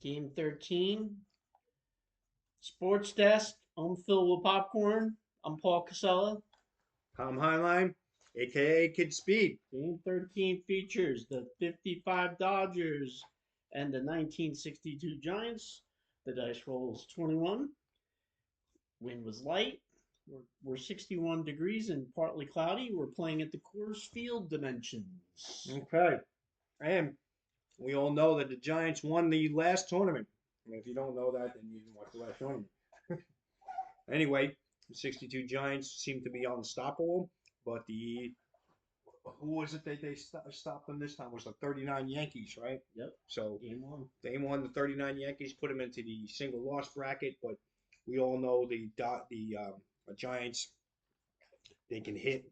Game 13. Sportsdesk. I'm filled with popcorn. I'm Paul Casella. Tom Highline, aka Kid Speed. Game 13 features the 55 Dodgers and the 1962 Giants. The dice roll is 21. Wind was light. We're 61 degrees and partly cloudy. We're playing at the Coors Field dimensions. Okay. And we all know that the Giants won the last tournament. And if you don't know that, then you didn't watch the last tournament. Anyway, the 62 Giants seem to be unstoppable, but who was it that they stopped them this time? It was the 39 Yankees, right? Yep. So Game 1. they won the 39 Yankees, put them into the single loss bracket, but we all know the Giants, they can hit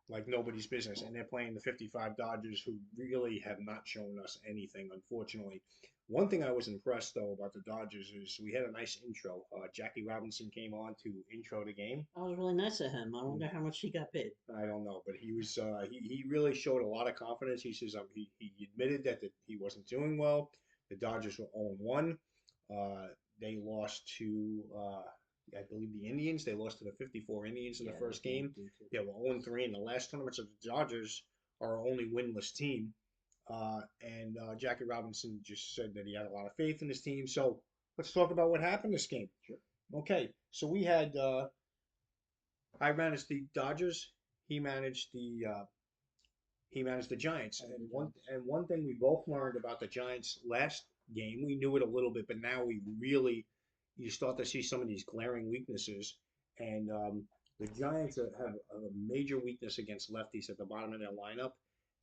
like nobody's business, and they're playing the 55 Dodgers, who really have not shown us anything, unfortunately. One thing I was impressed though about the Dodgers is we had a nice intro. Jackie Robinson came on to intro the game. That was really nice of him. I wonder how much he got paid. I don't know, but he really showed a lot of confidence. He says he admitted that he wasn't doing well. The Dodgers were 0-1. They lost to I believe the Indians. They lost to the 54 Indians in the first game. They were 0-3 in the last tournament. So the Dodgers are our only winless team. And Jackie Robinson just said that he had a lot of faith in his team. So let's talk about what happened this game. Sure. Okay, so I managed the Dodgers. He managed the Giants. And one thing we both learned about the Giants last game, we knew it a little bit, but now you start to see some of these glaring weaknesses. And the Giants have a major weakness against lefties at the bottom of their lineup,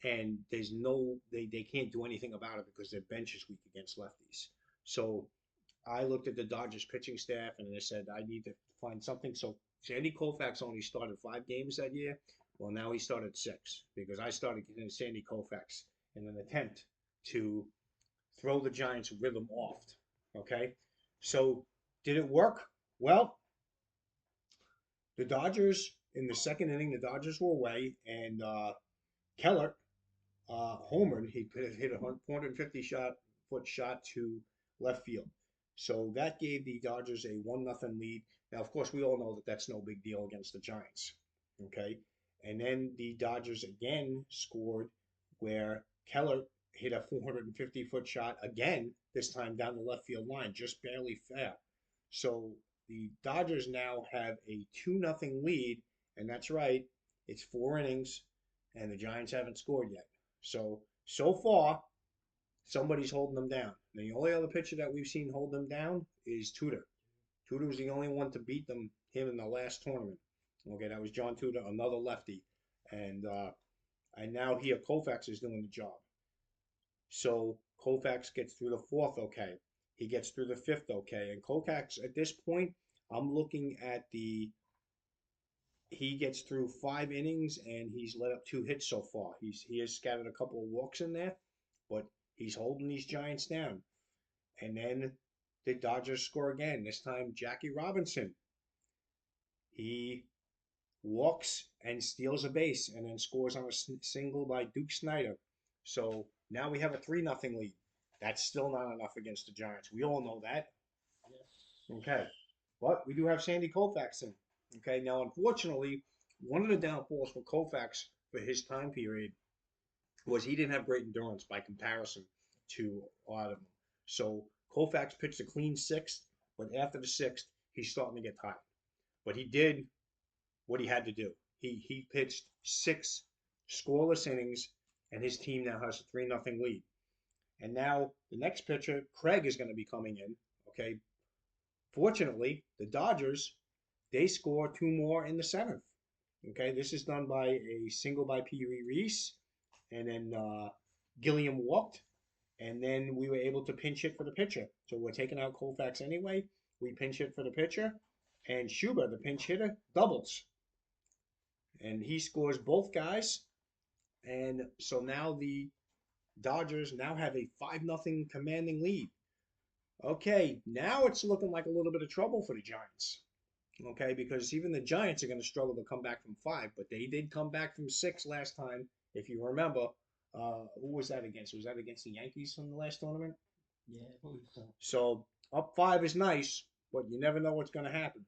and they can't do anything about it because their bench is weak against lefties. So I looked at the Dodgers pitching staff and I said I need to find something. So Sandy Koufax only started 5 games that year. Well, now he started 6 because I started getting Sandy Koufax in an attempt to throw the Giants' rhythm off. Okay, so did it work? Well, the Dodgers in the second inning, the Dodgers were away, and Keller homered. He hit a 450-foot shot to left field. So that gave the Dodgers a 1-0 lead. Now, of course, we all know that that's no big deal against the Giants. Okay, and then the Dodgers again scored where Keller hit a 450-foot shot again, this time down the left field line, just barely fair. So the Dodgers now have a 2-0 lead, and that's right, it's 4 innings, and the Giants haven't scored yet. So far, somebody's holding them down. The only other pitcher that we've seen hold them down is Tudor. Tudor was the only one to beat him in the last tournament. Okay, that was John Tudor, another lefty. And now here, Koufax is doing the job. So Koufax gets through the fourth okay. He gets through the fifth okay. And Koufax, at this point, I'm looking at he gets through 5 innings and he's let up 2 hits so far. He has scattered a couple of walks in there, but he's holding these Giants down. And then the Dodgers score again. This time, Jackie Robinson. He walks and steals a base and then scores on a single by Duke Snider. So now we have a 3-0 lead. That's still not enough against the Giants. We all know that. Yes. Okay. But we do have Sandy Koufax in. Okay. Now, unfortunately, one of the downfalls for Koufax for his time period was he didn't have great endurance by comparison to a lot of them. So Koufax pitched a clean 6th, but after the 6th, he's starting to get tired. But he did what he had to do. He pitched 6 scoreless innings, and his team now has a 3-0 lead. And now the next pitcher, Craig, is going to be coming in. Okay. Fortunately, the Dodgers, they score 2 more in the 7th. Okay. This is done by a single by Pee Reese, and then Gilliam walked, and then we were able to pinch hit for the pitcher. So we're taking out Koufax anyway. We pinch hit for the pitcher, and Schuber, the pinch hitter, doubles. And he scores both guys. And so now the Dodgers now have a 5-0 commanding lead. Okay, now it's looking like a little bit of trouble for the Giants. Okay, because even the Giants are going to struggle to come back from 5, but they did come back from 6 last time. If you remember, who was that against? Was that against the Yankees from the last tournament? Yeah. So up 5 is nice, but you never know what's going to happen.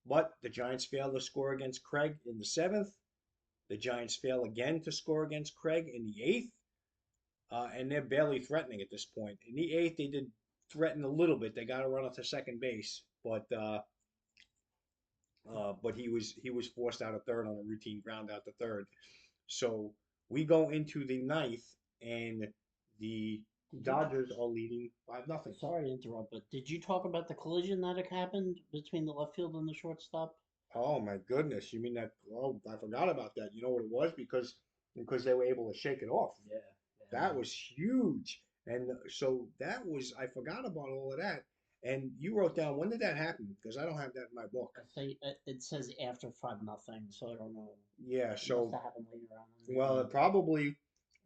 But the Giants failed to score against Craig in the 7th. The Giants fail again to score against Craig in the 8th. And they're barely threatening at this point. In the 8th, they did threaten a little bit. They got to run up to second base, but he was forced out of third on a routine ground out to third. So we go into the ninth, and the Did you? Dodgers are leading 5-0. Sorry to interrupt, but did you talk about the collision that had happened between the left field and the shortstop? Oh my goodness! You mean that? Oh, I forgot about that. You know what it was because they were able to shake it off. Yeah. That was huge. And so that was, I forgot about all of that. And you wrote down, when did that happen? Because I don't have that in my book. I say it says after 5-0, so I don't know. Yeah, It must so, have happened later on in the well, game. it probably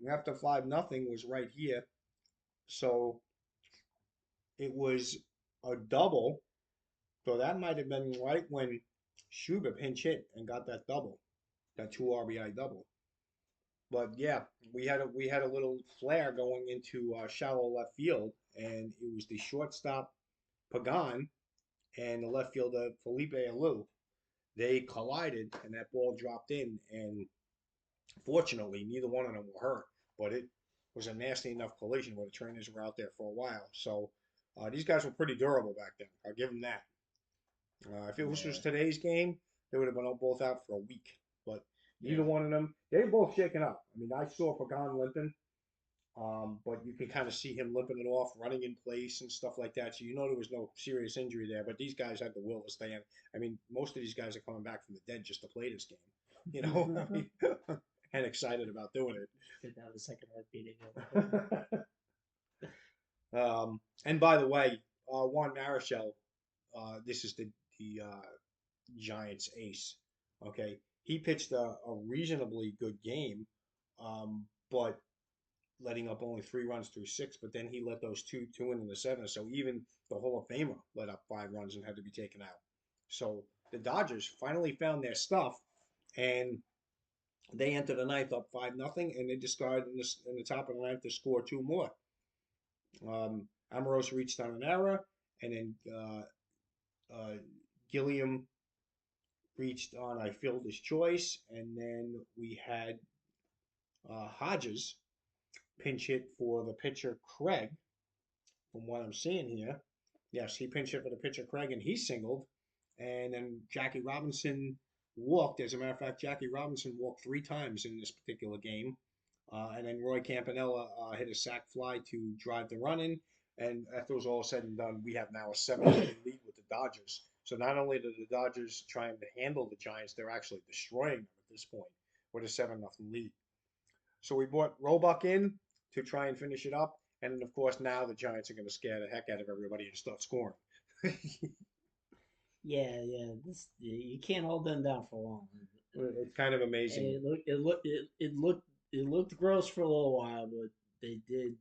after 5-0 was right here. So it was a double. So that might have been right when Schubert pinch hit and got that double, that two RBI double. But yeah, we had a little flare going into shallow left field, and it was the shortstop Pagan and the left fielder Felipe Alou. They collided, and that ball dropped in. And fortunately, neither one of them were hurt. But it was a nasty enough collision where the trainers were out there for a while. So these guys were pretty durable back then. I'll give them that. If it was Yeah. today's game, they would have been both out for a week. But Yeah. neither one of them, they were both shaken up. I mean, I saw Pagan limping, but you can kind of see him limping it off, running in place and stuff like that. So you know there was no serious injury there. But these guys had the will to stay in. I mean, most of these guys are coming back from the dead just to play this game, you know, I mean, and excited about doing Didn't have a second heartbeat it. And by the way, Juan Marichal, this is the Giants ace. Okay, he pitched a reasonably good game, but letting up only 3 runs through 6. But then he let those two in the 7th. So even the Hall of Famer let up 5 runs and had to be taken out. So the Dodgers finally found their stuff, and they enter the ninth up 5-0, and they discard in the top of the ninth to score two more. Amoros reached on an error, and then Gilliam reached on I Fielder's choice, and then we had Hodges pinch hit for the pitcher Craig. From what I'm seeing here, yes, he pinch hit for the pitcher Craig, and he singled, and then Jackie Robinson walked. As a matter of fact, Jackie Robinson walked 3 times in this particular game, and then Roy Campanella hit a sac fly to drive the run in. And after it was all said and done, we have now a 7-0 lead with the Dodgers. So not only are the Dodgers trying to handle the Giants, they're actually destroying them at this point with a 7-0 lead. So we brought Roebuck in to try and finish it up. And then, of course, now the Giants are going to scare the heck out of everybody and start scoring. Yeah. This you can't hold them down for long. It's kind of amazing. It looked gross for a little while, but they did.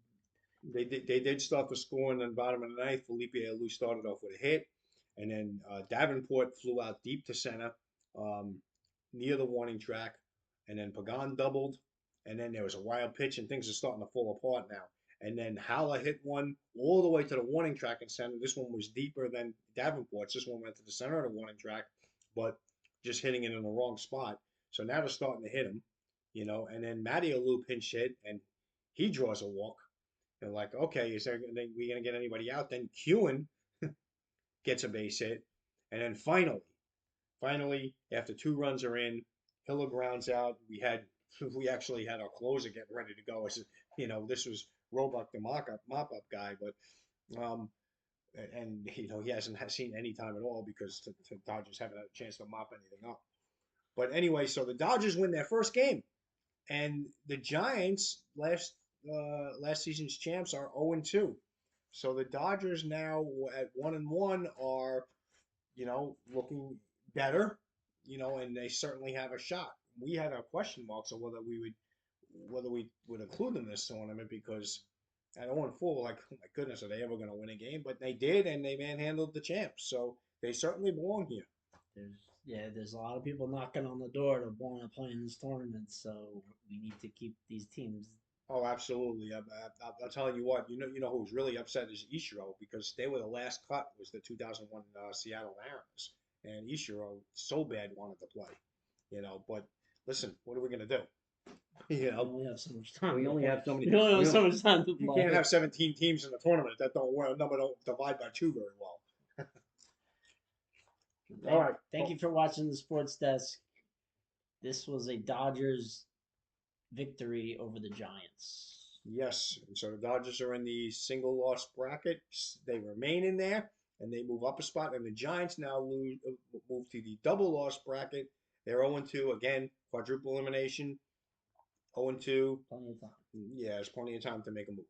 They did start to score in the bottom of the ninth. Felipe Alou started off with a hit, and then Davenport flew out deep to center, um, near the warning track, and then Pagan doubled, and then there was a wild pitch, and things are starting to fall apart now. And then Haller hit one all the way to the warning track in center. This one was deeper than Davenport's. This one went to the center of the warning track, but just hitting it in the wrong spot. So now they're starting to hit him, and then Matty Alou pinch hit, and he draws a walk. And like, okay, we gonna get anybody out? Then Kewen gets a base hit, and then finally, after 2 runs are in, Hiller grounds out. We actually had our closer getting ready to go. I said, this was Roebuck, the mop up guy, but um, and he hasn't seen any time at all because the Dodgers haven't had a chance to mop anything up. But anyway, so the Dodgers win their first game, and the Giants last season's champs are 0-2. So the Dodgers now at 1-1 are looking better, and they certainly have a shot. We had our question marks on whether we would include them in this tournament because at 0-4, like, oh my goodness, are they ever going to win a game? But they did, and they manhandled the champs, so they certainly belong here. There's a lot of people knocking on the door to want to play in this tournament, so we need to keep these teams Oh, absolutely. I'm telling you what. You know who's really upset is Ichiro because they were the last cut was the 2001 Seattle Mariners, and Ichiro so bad wanted to play. But listen, what are we gonna do? You We know, only have so much time we to only play. have so many. We only We have don't, so much time to you can't play. have 17 teams in the tournament. That don't well, number don't divide by two very well. All Thank, right. thank Well, you for watching the Sports Desk. This was a Dodgers victory over the Giants. yes. And so the Dodgers are in the single loss bracket. They remain in there, and they move up a spot. And the Giants now move to the double loss bracket. They're 0-2 again, quadruple elimination. 0-2. Plenty of time. Yeah, there's plenty of time to make a move.